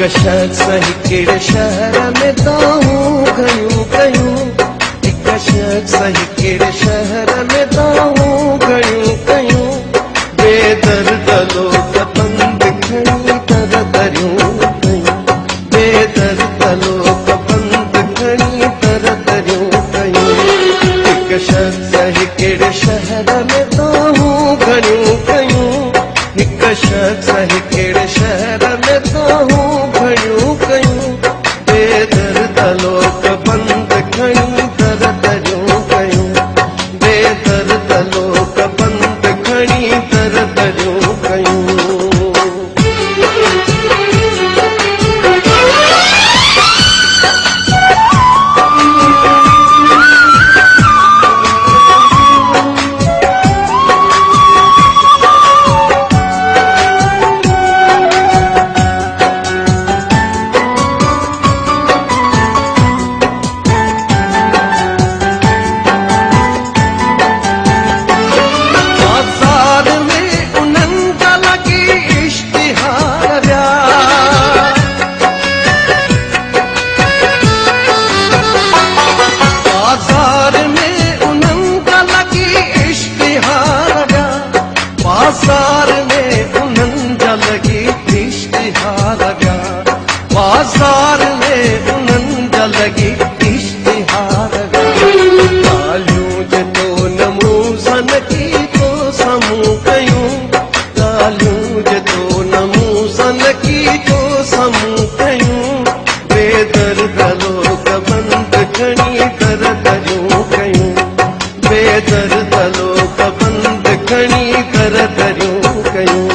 हिक शख्स हिकिड़े शहर में दाऊं घणियूं कयूं, हिक शख्स हिकिड़े शहर में दाऊं घणियूं कयूं, बेदर्द लोग बंद खणी तर दरियूं कयूं, बेदर्द लोग बंद खणी तर दरियूं कयूं। हिक शख्स हिकिड़े शहर में दाऊं घणियूं कयूं, हिक शख्स हिकिड़े शहर में दाऊं घणियूं कयूं, बेदर्द लोग बंद खणी तर दरियूं कयूं, बेदर्द लोग बंद खणी तर दरियूं कयूं। बाजार में उन्हनि जा लगी इश्तिहार विया, बाजार में उन्हनि जा लगी इश्तिहार विया। ॻाल्हियूं जे तो नमूं सन की तो साम्हूं कयूं, ॻाल्हियूं जे तो नमूं सन की तो साम्हूं कयूं, बेदर्द लोग बंद खणी तर दरियूं कयूं, बेदर्द लोग बंद खणी तर दरियूं कयूं।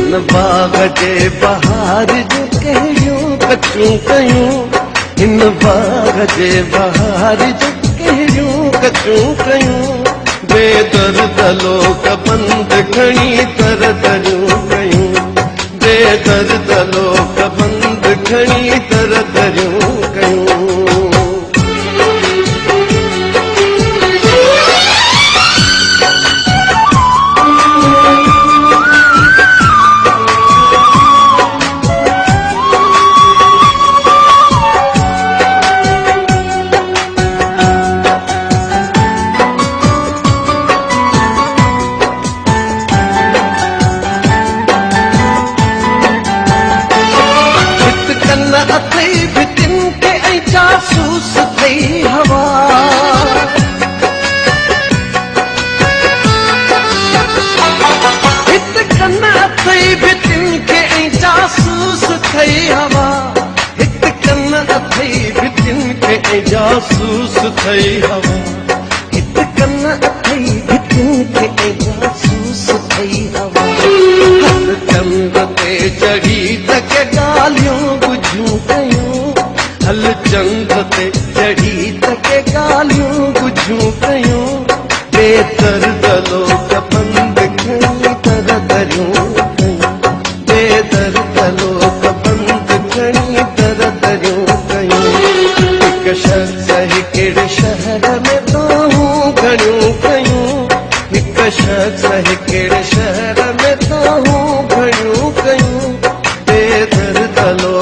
हिन बाग जे बहार जो कहिड़ियूं कचूं कयूं, हिन बाग जे बहार जो कहिड़ियूं कचूं कयूं, बेदर्द लोग बंद खणी तर दरियूं कयूं, बेदर्द लोग बंद खणी तर दरियूं कयूं। अथई भितिन के ऐं जासूस थई हवा, हित कन अथई भितिन के ऐं जासूस थई हवा, हित कन अथई भितिन के ऐं जासूस थई हवा, हित कन अथई भितिन के ऐं जासूस थई हवा। हर चंद ते चढ़ी त के ॻाल्हियूं बुझूं कयूं, हल चंद ते चढ़ी त के ॻाल्हियूं बुझूं कयूं, बेदर्द लोग बंद खणी तर दरियूं कयूं, बेदर्द लोग बंद खणी तर दरियूं कयूं। हिक शख्स हिकिड़े शहर में दाऊं घणियूं कयूं, हिक शख्स हिकिड़े शहर में दाऊं घणियूं कयूं, बेदर्द लोग